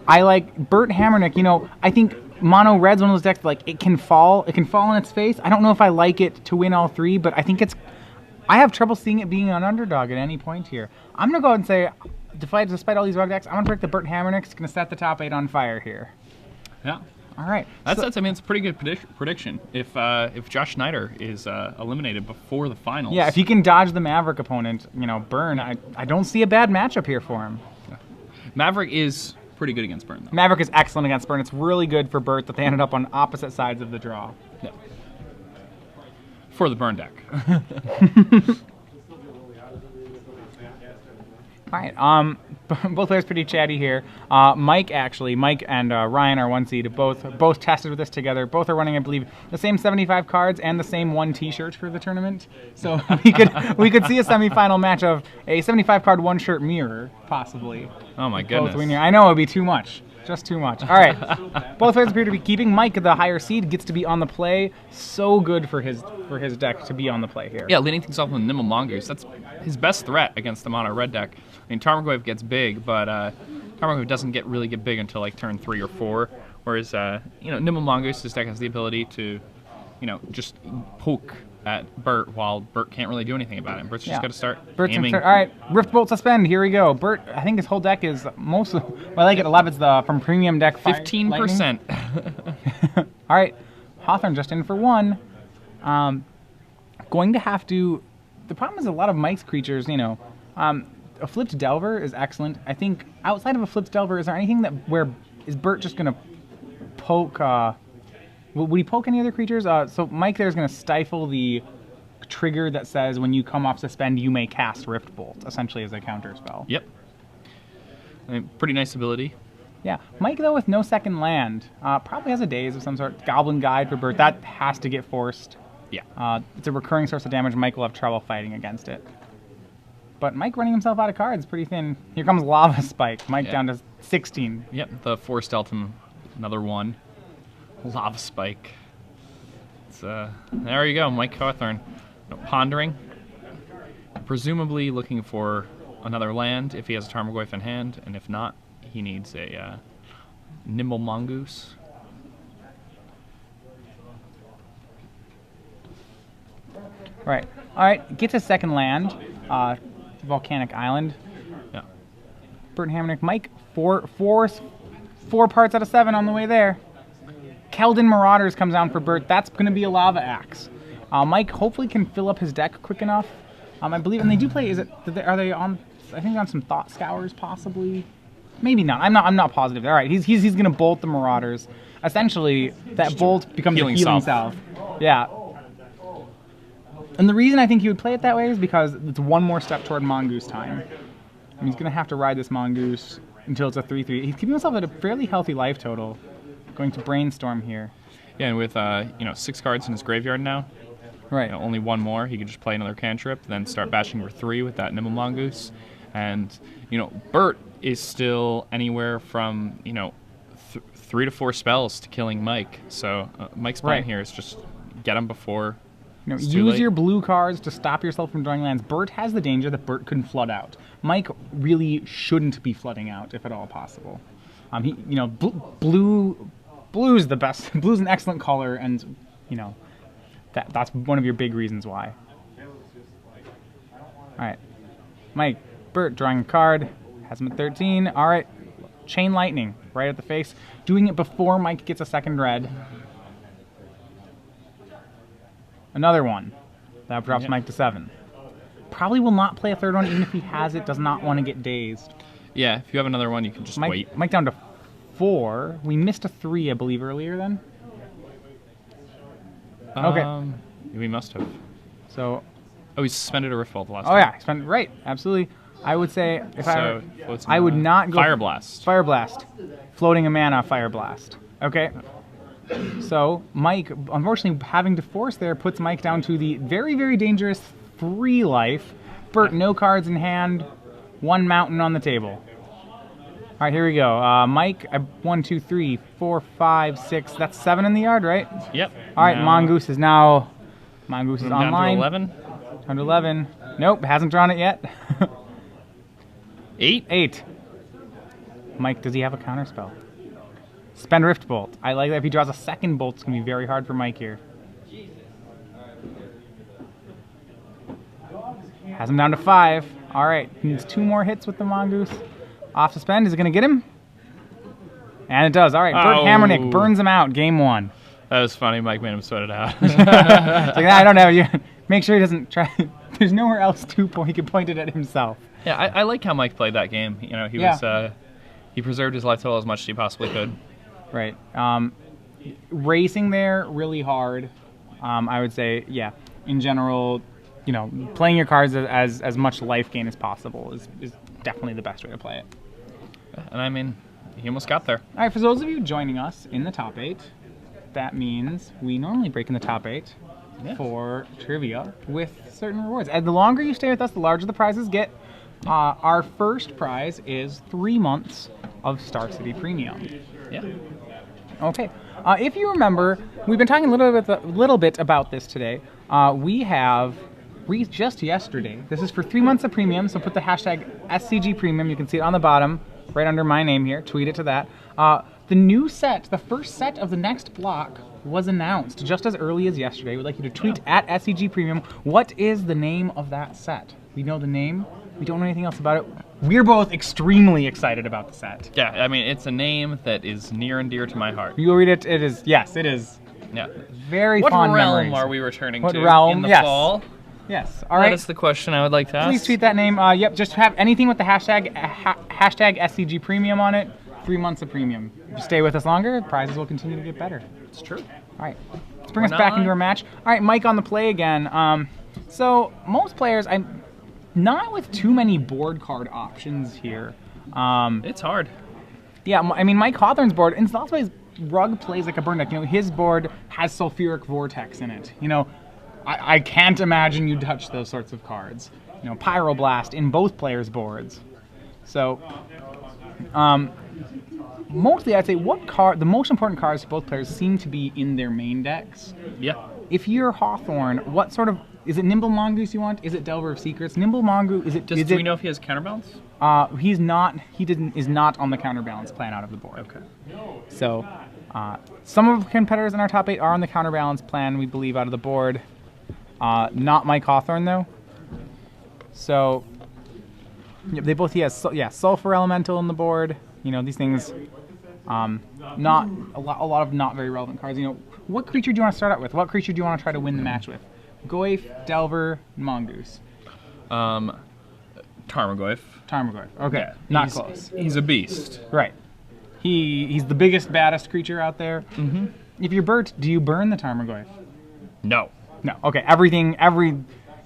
I like Burt Hamernick. You know, I think Mono Red's one of those decks that, like, it can fall on its face. I don't know if I like it to win all three, but I think I have trouble seeing it being an underdog at any point here. I'm going to go ahead and say, despite all these rug decks, I'm going to pick the Burt Hamernick. It's going to set the top 8 on fire here. Yeah. All right. I mean, it's a pretty good prediction. If Josh Schneider is eliminated before the finals. Yeah, if he can dodge the Maverick opponent, you know, Burn, I don't see a bad matchup here for him. Yeah. Maverick is pretty good against Burn, though. Maverick is excellent against Burn. It's really good for Burt that they ended up on opposite sides of the draw. Yeah. For the Burn deck. All right. Both players pretty chatty here. Mike and Ryan are one seed. Both tested with this together. Both are running, I believe, the same 75 cards and the same one T-shirt for the tournament. So we could see a semifinal match of a 75 card one shirt mirror, possibly. Oh my goodness! I know it would be too much. Just too much. All right. Both players appear to be keeping. Mike, the higher seed, gets to be on the play. So good for his deck to be on the play here. Yeah, leading things off with Nimble Mongoose. That's his best threat against the mono red deck. I mean, Tarmogoyf gets big, but Tarmogoyf doesn't really get big until like turn 3 or 4. Whereas Nimble Mongoose's deck has the ability to, just poke at Burt while Burt can't really do anything about it. Burt's just got to start aiming. All right, Rift Bolt Suspend. Here we go. Burt, I think his whole deck is mostly. Well, I like it. A lot of it's from premium deck. 15%. All right, Hawthorne just in for 1. Going to have to. The problem is a lot of Mike's creatures. A flipped Delver is excellent. I think outside of a flipped Delver, is there anything where is Burt just gonna poke? Would he poke any other creatures? So Mike there is going to stifle the trigger that says when you come off suspend, you may cast Rift Bolt, essentially as a counter spell. Yep. I mean, pretty nice ability. Yeah. Mike, though, with no second land, probably has a Daze of some sort. Goblin Guide for Burt. That has to get forced. Yeah. It's a recurring source of damage. Mike will have trouble fighting against it. But Mike running himself out of cards, pretty thin. Here comes Lava Spike. Mike down to 16. Yep, the Force Delta, another 1. Lava Spike. There you go, Mike Hawthorne. Pondering. Presumably looking for another land if he has a Tarmogoyf in hand, and if not, he needs a Nimble Mongoose. Right. All right, gets a second land. Volcanic Island. Yeah. Burt Hamernick. Mike, four parts out of 7 on the way there. Keldon Marauders comes down for Burt. That's going to be a Lava Axe. Mike hopefully can fill up his deck quick enough. I believe, and they do play. Are they on? I think on some Thought Scours possibly. Maybe not. I'm not positive. All right, he's going to bolt the Marauders. Essentially, that bolt becomes a healing salve. Yeah. And the reason I think he would play it that way is because it's one more step toward Mongoose time. And he's going to have to ride this Mongoose until it's a 3/3. He's keeping himself at a fairly healthy life total. Going to Brainstorm here. Yeah, and with 6 cards in his graveyard now. Right. Only 1 more. He could just play another cantrip, then start bashing for 3 with that Nimble Mongoose. And Burt is still anywhere from 3 to 4 spells to killing Mike. So Mike's plan here is just get him before. Use your blue cards to stop yourself from drawing lands. Burt has the danger that Burt couldn't flood out. Mike really shouldn't be flooding out if at all possible. Blue's the best. Blue's an excellent color, and that's one of your big reasons why. All right, Mike, Burt drawing a card, has him at 13. All right, Chain Lightning right at the face, doing it before Mike gets a second red. Another one. That drops Mike to 7. Probably will not play a third one, even if he has it, does not want to get dazed. Yeah, if you have another one, you can just wait. Mike down to 4. We missed a 3, I believe, earlier then. Okay. We must have. So. Oh, he suspended a Rift Bolt last time. Oh, yeah. Right. Absolutely. I would say, I would not go. Fire Blast. Fire Blast. Floating a mana Fire Blast. Okay. So, Mike, unfortunately, having to force there puts Mike down to the very, very dangerous 3 life. Burt, no cards in hand, 1 mountain on the table. All right, here we go. Mike, 1, 2, 3, 4, 5, 6. That's 7 in the yard, right? Yep. All right, Mongoose is online. Down to 11. Down to 11. Nope, hasn't drawn it yet. 8. Mike, does he have a counterspell? Spend Rift Bolt. I like that. If he draws a second bolt, it's going to be very hard for Mike here. Has him down to 5. All right, he needs 2 more hits with the Mongoose. Off to spend. Is it going to get him? And it does. All right, Burt Hamernick burns him out. Game 1. That was funny. Mike made him sweat it out. It's like, I don't know. Make sure he doesn't try. There's nowhere else he can point it at himself. Yeah, I like how Mike played that game. You know, he preserved his life total as much as he possibly could. Right. Racing there really hard. I would say, yeah. In general, you know, playing your cards as much life gain as possible is definitely the best way to play it. And I mean, he almost got there. All right, for those of you joining us in the top 8, that means we normally break in the top 8 for trivia with certain rewards. And the longer you stay with us, the larger the prizes get. Our first prize is 3 months of Star City Premium. Yeah. Okay. If you remember, we've been talking a little bit about this today. We have just yesterday. This is for 3 months of premium, so put the hashtag SCG Premium. You can see it on the bottom, right under my name here. Tweet it to that. The new set, the first set of the next block, was announced just as early as yesterday. We'd like you to tweet at SCG Premium. What is the name of that set? We know the name. We don't know anything else about it. We're both extremely excited about the set. Yeah, I mean, it's a name that is near and dear to my heart. You'll read it. It is, yes, it is. Yeah. Very fond memories. What realm are we returning to realm? in the fall? Yes. All right. That is the question I would like to ask. Please tweet that name. Yep, just have anything with the hashtag SCG Premium on it. 3 months of premium. If you stay with us longer, prizes will continue to get better. It's true. All right. Let's bring us back into our match. All right, Mike on the play again. So most players, I'm not with too many board card options here. It's hard. Yeah, I mean, Mike Hawthorne's board, in lots of ways, Rug plays like a burn deck. You know, his board has Sulfuric Vortex in it. You know, I can't imagine you touch those sorts of cards. You know, Pyroblast in both players' boards. So, mostly I'd say the most important cards for both players seem to be in their main decks. Yeah. If you're Hawthorne, what sort of, is it Nimble Mongoose you want? Is it Delver of Secrets? Nimble Mongoose, do we know if he has counterbalance? Is not on the counterbalance plan out of the board. Okay. So, some of the competitors in our top 8 are on the counterbalance plan, we believe, out of the board. Not Mike Hawthorne, though. So, yeah, they both, Sulfur Elemental on the board. You know, these things, not a lot of not very relevant cards. You know, what creature do you want to start out with? What creature do you want to try to win the match with? Goyf, Delver, Mongoose. Tarmogoyf. Okay, yeah, not close. He's a beast. Right. He's the biggest, baddest creature out there. Mm-hmm. If you're Burt, do you burn the Tarmogoyf? No. No. Okay.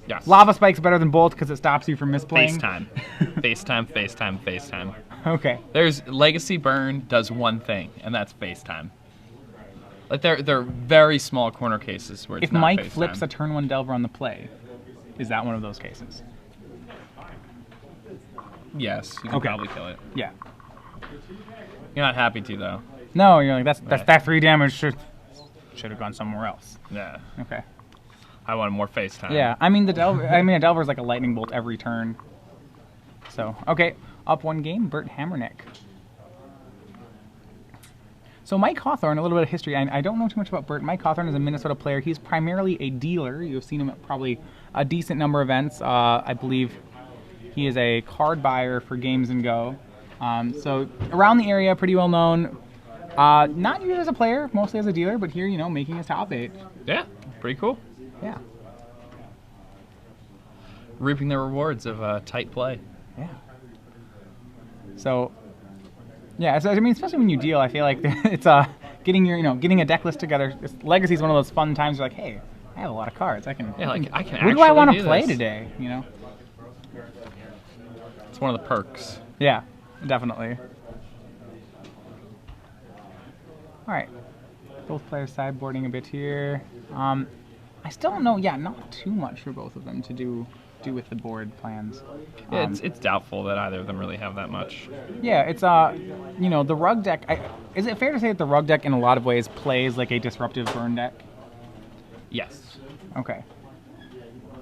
Yes. Lava Spike's better than Bolt because it stops you from misplaying. FaceTime. Okay. There's Legacy Burn does one thing, and that's FaceTime. Like they're very small corner cases where it's if not Mike FaceTime. flips a turn 1 Delver on the play, is that one of those cases? Yes, you can probably kill it. Yeah. You're not happy to though. No, you're like that 3 damage should have gone somewhere else. Yeah. Okay. I wanted more FaceTime. Yeah, I mean a Delver's like a lightning bolt every turn. So okay, up 1 game, Burt Hamernick. So Mike Hawthorne, a little bit of history. I don't know too much about Burt. Mike Hawthorne is a Minnesota player. He's primarily a dealer. You've seen him at probably a decent number of events. I believe he is a card buyer for Games & Go. So around the area, pretty well known. Not usually as a player, mostly as a dealer, but here, you know, making his top 8. Yeah, pretty cool. Yeah. Reaping the rewards of tight play. Yeah. So, yeah, so, I mean, especially when you deal, I feel like it's getting a deck list together. Legacy is one of those fun times. You're like, hey, I have a lot of cards. I can. What do I want to play today? You know. It's one of the perks. Yeah, definitely. All right, both players sideboarding a bit here. I still don't know. Yeah, not too much for both of them to do with the board plans. Yeah, it's doubtful that either of them really have that much. Yeah, it's the Rug deck. Is it fair to say that the Rug deck in a lot of ways plays like a disruptive burn deck? Yes. Okay.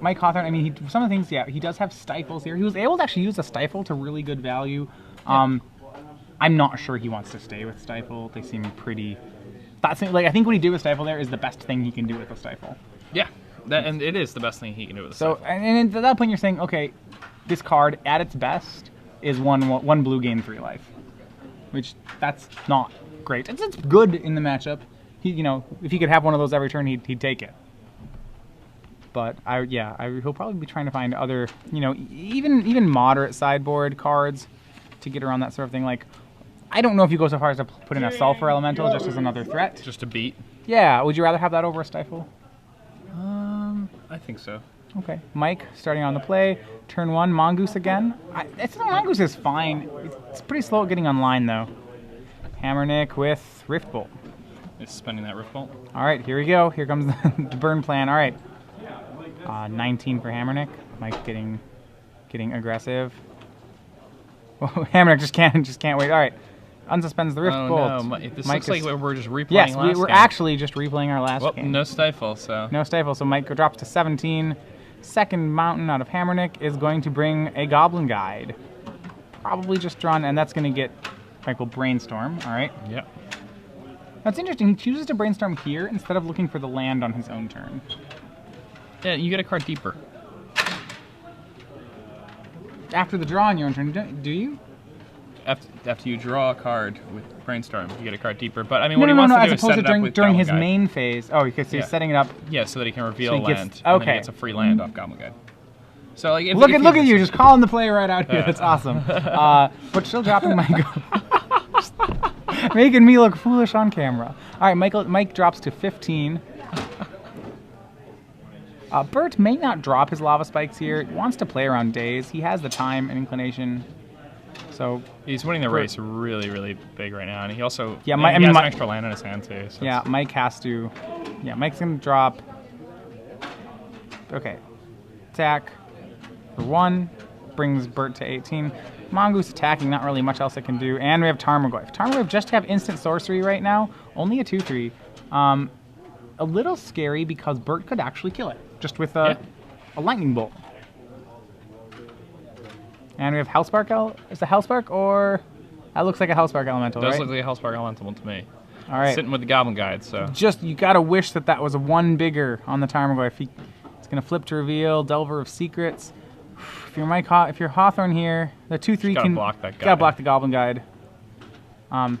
Mike Hawthorne, I mean, some of the things, he does have stifles here. He was able to actually use a stifle to really good value. I I'm not sure he wants to stay with Stifle. They seem pretty... I think what he did with Stifle there is the best thing he can do with a Stifle. Yeah, and it is the best thing he can do with a Stifle. And at that point you're saying, okay, this card at its best is one blue gain 3 life, which that's not great. It's good in the matchup. If he could have one of those every turn, he'd take it. But he'll probably be trying to find other, even moderate sideboard cards to get around that sort of thing. Like, I don't know if you go so far as to put in a Sulfur Elemental just as another threat. Just to beat? Yeah. Would you rather have that over a Stifle? I think so. Okay. Mike, starting on the play. Turn 1, Mongoose again. Mongoose is fine. It's pretty slow at getting online, though. Hamernick with Rift Bolt. Is spending that Rift Bolt. All right, here we go. Here comes the burn plan. All right. 19 for Hamernick. Mike getting aggressive. Well, Hamernick just can't wait. All right. Unsuspends the Rift Bolt. No, this looks like we're just replaying yes, last we're game. actually just replaying our last game. No Stifle, so... No Stifle, so Mike drops to 17. Second mountain out of Hamernick is going to bring a Goblin Guide. Probably just drawn, and that's going to get Michael Brainstorm, all right? Yep. That's interesting. He chooses to Brainstorm here instead of looking for the land on his own turn. Yeah, you get a card deeper. After the draw on your own turn, do you? After you draw a card with Brainstorm, you get a card deeper. But I mean, what he wants to do is set it up with during Goblin his Guide. main phase. Oh, because he's setting it up. Yeah, so that he can reveal so land. And then he gets a free land off Goblin Guide. So like, look at you, just calling the play right out here. That's awesome. But still dropping my making me look foolish on camera. All right, Mike drops to 15. Burt may not drop his Lava Spikes here. He wants to play around days. He has the time and inclination. So he's winning the race really, really big right now, and he also he has an extra land in his hand too. So yeah, Mike has to. Yeah, Mike's gonna drop. Okay, attack for 1, brings Burt to 18. Mongoose attacking, not really much else it can do, and we have Tarmogoyf. Tarmogoyf just have instant sorcery right now, only a 2/3. A little scary because Burt could actually kill it just with a lightning bolt. And we have Hellspark. Is it Hellspark or that looks like a Hellspark Elemental? Does right? look like a Hellspark Elemental to me. All right. Sitting with the Goblin Guide, so just you gotta wish that was a 1 bigger on the Tarmogoyf. It's gonna flip to reveal Delver of Secrets. If you're Hawthorne here, the 2/3 can block that guy. Gotta block the Goblin Guide. All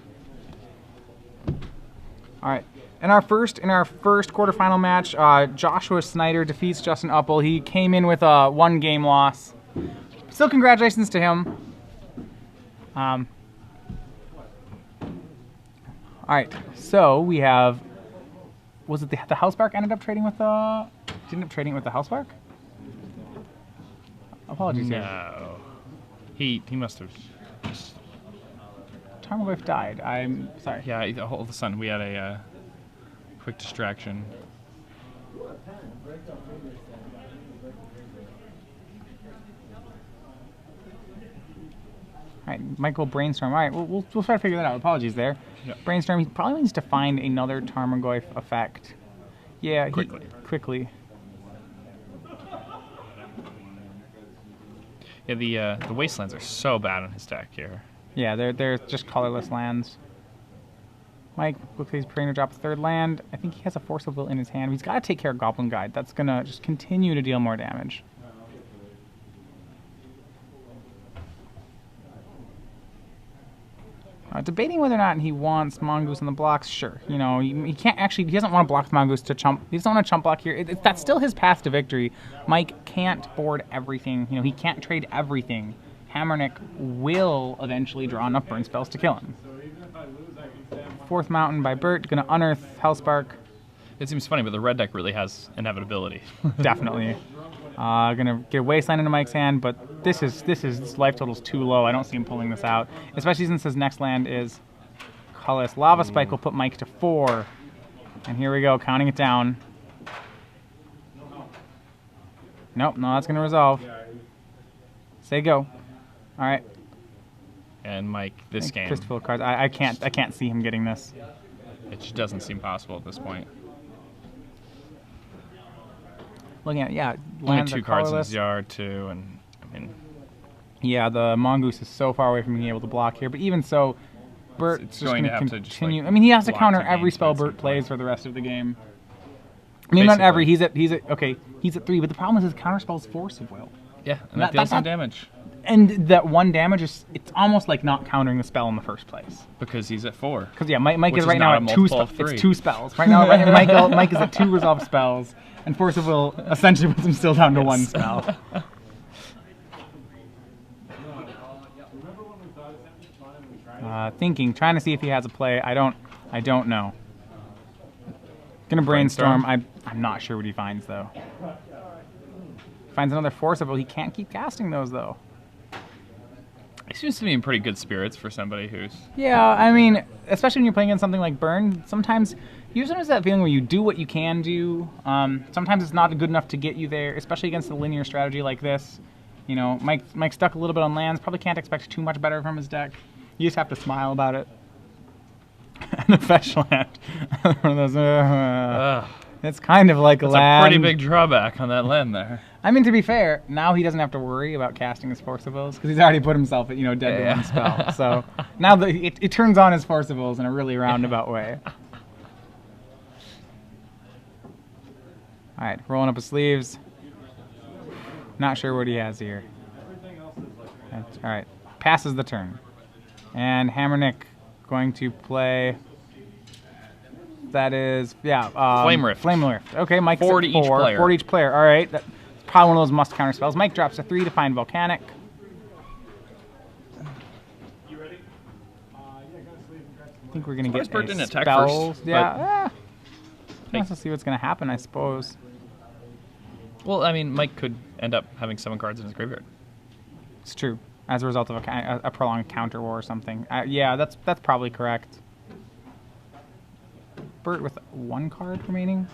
right. In our first quarterfinal match, Joshua Snyder defeats Justin Uppel. He came in with a 1-game loss. Still, congratulations to him. All right, so we have. Was it the Hellspark ended up trading with the? Didn't up trading it with the Hellspark? Apologies. No, he must have. Tarmogoyf died. I'm sorry. Yeah, all of a sudden we had a quick distraction. All right, Michael Brainstorm. All right, we'll try to figure that out. Apologies there. Yep. Brainstorm. He probably needs to find another Tarmogoyf effect. Yeah, quickly. Yeah, the Wastelands are so bad on his deck here. Yeah, they're just colorless lands. Mike looks like he's preparing to drop a 3rd land. I think he has a Force of Will in his hand. He's got to take care of Goblin Guide. That's gonna just continue to deal more damage. Debating whether or not he wants Mongoose on the blocks. Sure, he can't actually. He doesn't want to block the Mongoose to chump. He doesn't want to chump block here. That's still his path to victory. Mike can't board everything. He can't trade everything. Hamernick will eventually draw enough burn spells to kill him. 4th mountain by Burt. Gonna unearth Hellspark. It seems funny, but the red deck really has inevitability. Definitely. Gonna get a Wasteland into Mike's hand, but this life total's too low. I don't see him pulling this out, especially since his next land is colorless. Lava Spike will put Mike to 4, and here we go, counting it down. Nope, no, that's gonna resolve. Say go. All right. And Mike, this game, Fistful of cards. I can't see him getting this. it just doesn't seem possible at this point. Looking at Only lands 2 are cards in colorless. his yard too, and I mean, Yeah, the Mongoose is so far away from being able to block here, but even so, Burt it's just going to gonna have to just, continue. like, I mean, he has to block counter two every games spell to Burt some plays point. for the rest of the game. I mean, not Basically. every. He's at okay. He's at 3, but the problem is his counter spell is Force of Will, Yeah, and that deals some damage and that 1 damage is it's almost like not countering the spell in the first place. because he's at 4. Because yeah, Mike Which is is right now not at a 2 multiple spells. of It's 3. 2 spells right now. Mike is at 2 resolved spells, and Force of Will essentially puts him still down to 1 spell. Trying to see if he has a play. I don't know. Gonna brainstorm. I'm not sure what he finds though. Finds another Force of Will. He can't keep casting those though. He seems to be in pretty good spirits for somebody who's... Yeah, I mean, especially when you're playing against something like Burn, sometimes that feeling where you do what you can do. Sometimes it's not good enough to get you there, especially against a linear strategy like this. You know, Mike's stuck a little bit on lands. Probably can't expect too much better from his deck. You just have to smile about it. And a fetch land. One of those. It's kind of like That's land. a pretty big drawback on that land there. I mean, to be fair, now he doesn't have to worry about casting his Force of Wills because he's already put himself at dead to 1 spell. So now it turns on his Force of Wills in a really roundabout way. All right, rolling up his sleeves. Not sure what he has here. All right, passes the turn, and Hamernick going to play. That is Flame Rift. Flame Rift. Okay, Mike's 4 at to each 4. player. 4 to each player. All right. That's probably one of those must counter spells. Mike drops a 3 to find Volcanic. You ready? I think we're gonna get Burt didn't a attack spells. first, Yeah. Hey. Let's see what's gonna happen, I suppose. Well, I mean, Mike could end up having 7 cards in his graveyard. It's true. As a result of a prolonged counter war or something. Yeah, that's probably correct. Burt with 1 card remaining.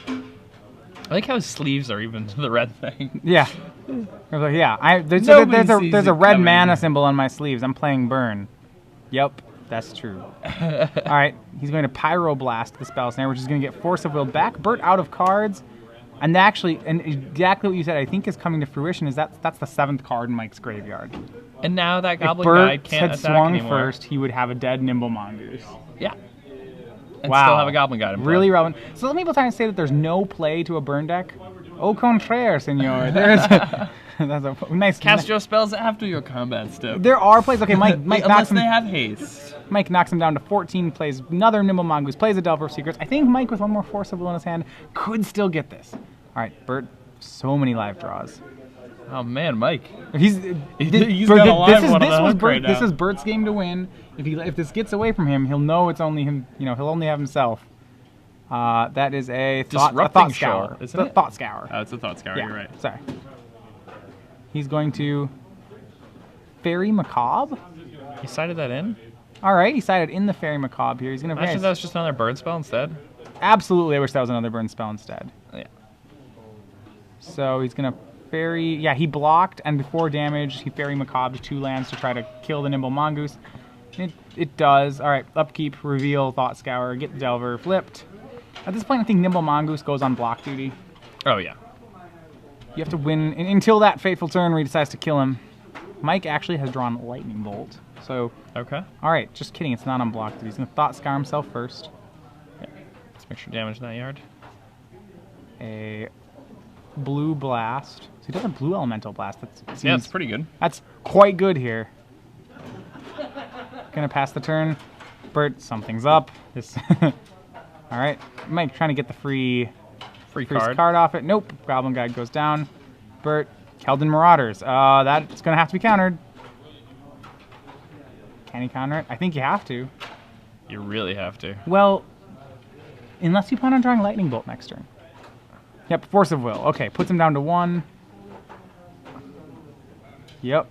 I like how his sleeves are even the red thing. Yeah. Yeah. There's Nobody a sees there's a it red coming. mana symbol on my sleeves. I'm playing Burn. Yep, that's true. All right, he's going to Pyroblast the Spell Snare, which is going to get Force of Will back. Burt out of cards. And exactly what you said, I think is coming to fruition is that's the 7th card in Mike's graveyard. And now that If Goblin Burt Guide can't had attack swung anymore. first, he would have a dead Nimble Mongoose. Yeah. And Wow. still have a Goblin Guide in play. Really relevant. So some people trying to say that there's no play to a Burn deck. Au contraire, senor. There's that's a nice. Cast your spells after your combat step. There are plays. Okay, Mike knocks Unless him. they have haste. Mike knocks him down to 14. Plays another Nimble Mongoose. Plays a Delver of Secrets. I think Mike with 1 more Force of Will in his hand could still get this. All right, Burt. So many live draws. Oh man, Mike. He's got a live one on the hook right This now. is Burt's game to win. If this gets away from him, he'll know it's only him. He'll only have himself. That is a Disrupting thought Shoal, scour. isn't it? Thought scour. Oh, it's a Thought Scour, Yeah, you're right. Sorry. He's going to Fairy Macabre. He sided that in? All right, he sided in the Fairy Macabre here. He's going to Imagine that was just another burn spell instead. Absolutely, I wish that was another burn spell instead. Yeah. So he's going to Fairy. Yeah, he blocked, and before damage, he Fairy Macabre 2 lands to try to kill the Nimble Mongoose. It does. All right, upkeep, reveal, Thought Scour, get the Delver flipped. At this point, I think Nimble Mongoose goes on block duty. Oh yeah. You have to win until that fateful turn where he decides to kill him. Mike actually has drawn Lightning Bolt. So, Okay. all right, just kidding. It's not on block duty. He's going to Thought Scour himself first. Let's make sure damage in that yard. A Blue Blast. So he does a Blue Elemental Blast. Yeah, it's pretty good. That's quite good here. Gonna pass the turn. Burt, something's up. All right, Mike trying to get the free card off it. Nope. Goblin Guide goes down. Burt, Keldon Marauders. That's gonna have to be countered. Can he counter it? I think you have to. You really have to. Well, unless you plan on drawing Lightning Bolt next turn. Yep, Force of Will. Okay, puts him down to 1. Yep.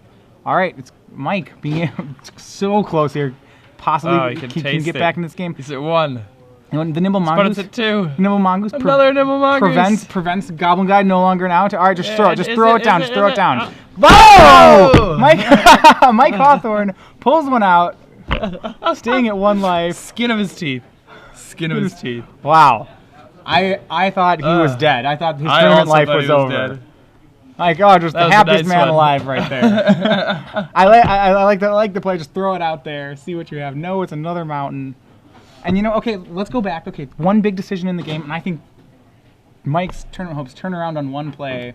All right, it's Mike being so close here. Possibly you can can taste get it. back in this game. He's at 1. The Nimble But Mongoose. it's at 2. Nimble Mongoose. Another Nimble Mongoose. Prevents Goblin Guide no longer an out. All right, just throw it. Just Is throw it it- down. is Just throw it- it down. is Whoa! Mike Hawthorne pulls one out, staying at 1 life. Skin of his teeth. Skin of his teeth. Wow. I thought he was dead. I thought his I tournament also life thought was he was over. dead. Like, oh, just That the was a happiest nice man one. alive right there. I like the play. Just throw it out there, see what you have. No, it's another mountain. And okay, let's go back. Okay, one big decision in the game, and I think Mike's tournament hopes turn around on one play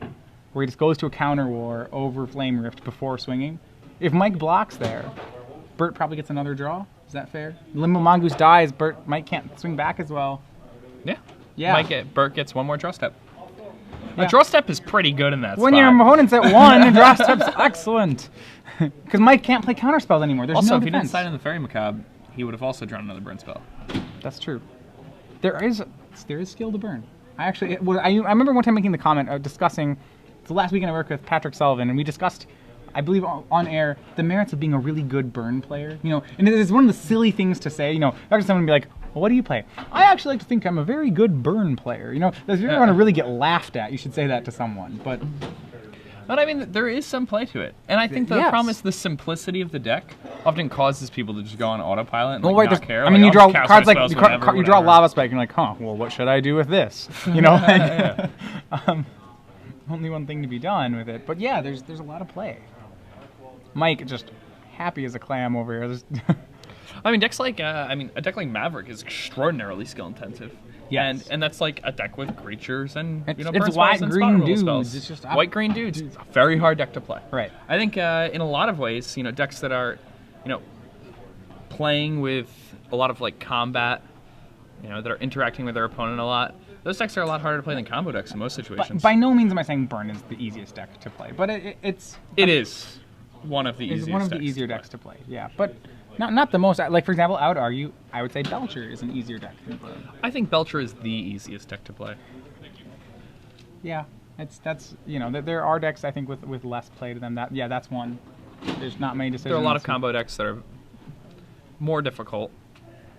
where he just goes to a counter war over Flame Rift before swinging. If Mike blocks there, Burt probably gets another draw. Is that fair? Limbo Mongoose dies. Mike can't swing back as well. Yeah. Yeah. Burt gets one more draw step. Yeah. A draw step is pretty good in that When spot. your opponent's at 1, a draw step's excellent. Because Mike can't play counterspells anymore. There's Also, no if he didn't defense. sign in the Fairy Macabre, he would have also drawn another burn spell. That's true. There is skill to burn. I remember one time making the comment discussing the last weekend I worked with Patrick Sullivan, and we discussed, I believe on air, the merits of being a really good burn player. And it's one of the silly things to say. After someone would be like, well, what do you play? I actually like to think I'm a very good burn player. If you want to really get laughed at, you should say that to someone. But I mean, there is some play to it. And I think the problem is the simplicity of the deck often causes people to just go on autopilot and not care. You draw cast cards my like spells you draw whenever. Lava Spike, and you're like, huh, well, what should I do with this? Only one thing to be done with it. But yeah, there's a lot of play. Mike just happy as a clam over here. I mean, decks like a deck like Maverick is extraordinarily skill intensive. Yes. And that's like a deck with creatures and It's burn spells white and green spot removal dudes. spells. It's just white green dudes. It's a very hard deck to play. Right. I think in a lot of ways, decks that are, playing with a lot of like combat, that are interacting with their opponent a lot. Those decks are a lot harder to play than combo decks in most situations. By no means am I saying Burn is the easiest deck to play, but it is one of the easiest. It's one of the easier decks to play. Yeah, but not the most. Like for example, I would say Belcher is an easier deck than Burn. I think Belcher is the easiest deck to play. Yeah, there are decks I think with less play to them. That's one. There's not many decisions. There are a lot of combo decks that are more difficult.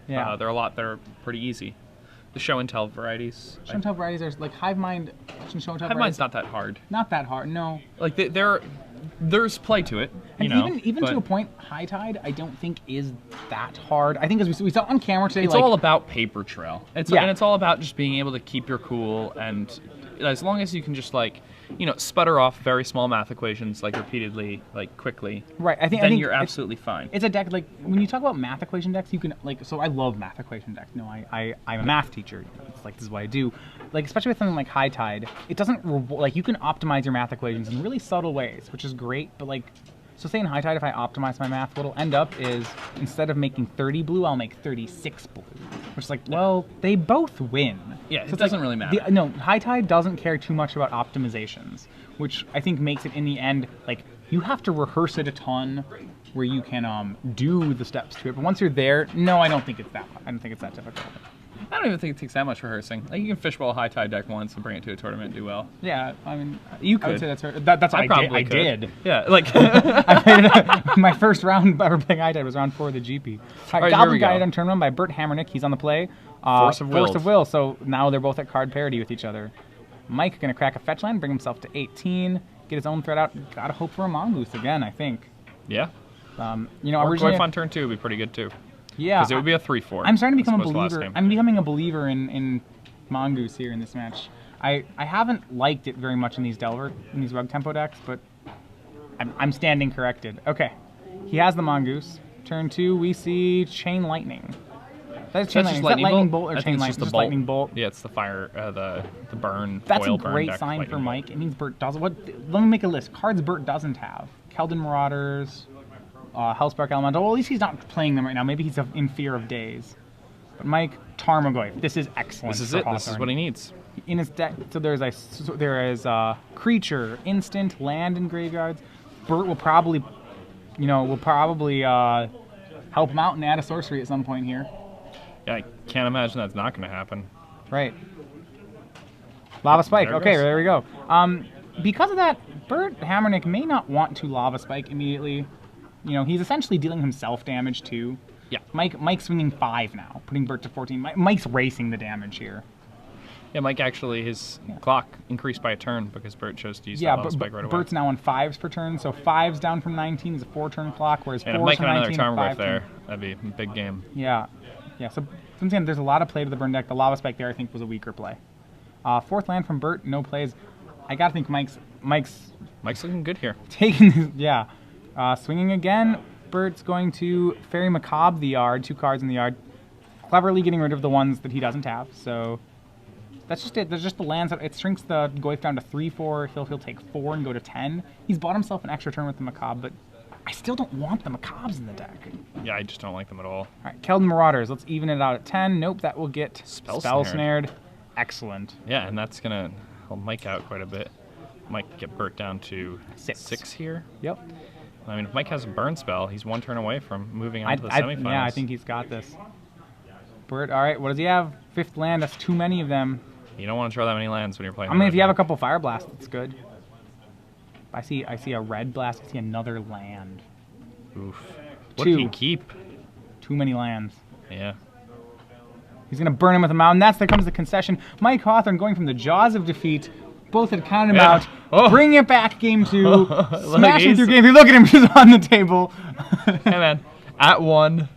Yeah, there are a lot that are pretty easy. The show and tell varieties. Show and tell varieties are like Hive Mind. Show and tell Hive Mind's not that hard. Not that hard, no. Like there's play to it. Even to a point, High Tide I don't think is that hard. I think as we saw on camera today, it's all about paper trail. And it's all about just being able to keep your cool, and as long as you can just sputter off very small math equations repeatedly, quickly. Right. I think you're absolutely fine. It's a deck when you talk about math equation decks, you can so I love math equation decks. I'm a math teacher. It's this is what I do. Especially with something like High Tide, it doesn't you can optimize your math equations in really subtle ways, which is great. But so say in High Tide, if I optimize my math, what'll end up is instead of making 30 blue, I'll make 36 blue. Which is well, they both win. Yeah, so it doesn't really matter. No, High Tide doesn't care too much about optimizations, which I think makes it in the end you have to rehearse it a ton, where you can do the steps to it. But once you're there, no, I don't think it's that. I don't think it's that difficult. I don't even think it takes that much rehearsing. You can fishbowl a High Tide deck once and bring it to a tournament and do well. Yeah, I mean, you could. I would say that's what I did. Yeah, I played my first round ever playing High Tide was round 4 of the GP. All right, Goblin Guide on turn 1 by Burt Hamernick. He's on the play. Force of Will. So now they're both at card parity with each other. Mike gonna crack a fetch land, bring himself to 18, get his own threat out. Gotta hope for a Mongoose again, I think. Yeah. Originally on turn 2 would be pretty good too. Yeah, because it would be a 3/4. I'm starting to become a believer. I'm becoming a believer in Mongoose here in this match. I haven't liked it very much in these rug tempo decks, but I'm standing corrected. Okay, he has the Mongoose. Turn 2, we see Chain Lightning. That's Chain Lightning. Is that Lightning Bolt or Chain Lightning? Just Lightning Bolt. Yeah, it's the fire, the burn. That's foil a great burn sign deck, for Mike. It means Burt does what? Let me make a list. Cards Burt doesn't have: Keldon Marauders, Hellspark Elemental. Well, at least he's not playing them right now. Maybe he's in fear of days. But Mike, Tarmogoyf. This is excellent. This is it. This is what he needs. In his deck, so there is creature, instant, land, and graveyards. Burt will probably, help him out and add a sorcery at some point here. Yeah, I can't imagine that's not going to happen. Right. Lava Spike. There it Okay, goes. there we go. Because of that, Burt Hamernick may not want to Lava Spike immediately. He's essentially dealing himself damage too. Yeah. Mike's swinging 5 now, putting Burt to 14. Mike's racing the damage here. Yeah, Mike actually, his clock increased by a turn because Burt chose to use that Lava Spike right away. Burt's now on 5s per turn, so 5's down from 19 is a 4-turn clock, whereas 4's And if Mike from had 19 another is Tarmogoyf 5 there, that'd be a big game. Yeah. So once again, there's a lot of play to the burn deck. The Lava Spike there, I think, was a weaker play. 4th land from Burt, no plays. I gotta think Mike's looking good here. taking this, yeah. Swinging again. Burt's going to Fairy Macabre the yard, 2 cards in the yard. Cleverly getting rid of the ones that he doesn't have, so that's just it. There's just the lands. It shrinks the Goyf down to 3/4. He'll take 4 and go to 10. He's bought himself an extra turn with the Macabre, but I still don't want the Macabres in the deck. Yeah, I just don't like them at all. All right, Keldon Marauders. Let's even it out at 10. Nope, that will get Spell snared. Excellent. Yeah, and that's going to help Mike out quite a bit. Mike get Burt down to 6. 6 here. Yep. I mean, if Mike has a burn spell, he's 1 turn away from moving on to the semifinals. Yeah, I think he's got this. Burt, all right, what does he have? 5th land. That's too many of them. You don't want to draw that many lands when you're playing. I mean, if you have a couple Fire Blasts, that's good. I see a Red Blast. I see another land. Oof. What 2. can he keep? Too many lands. Yeah. He's going to burn him with a mountain. There comes the concession. Mike Hawthorne going from the jaws of defeat. Both had counted him out. Oh. Bring it back, game 2. Look, Smashing he's- through game 3. Look at him just on the table. Hey, man. At 1.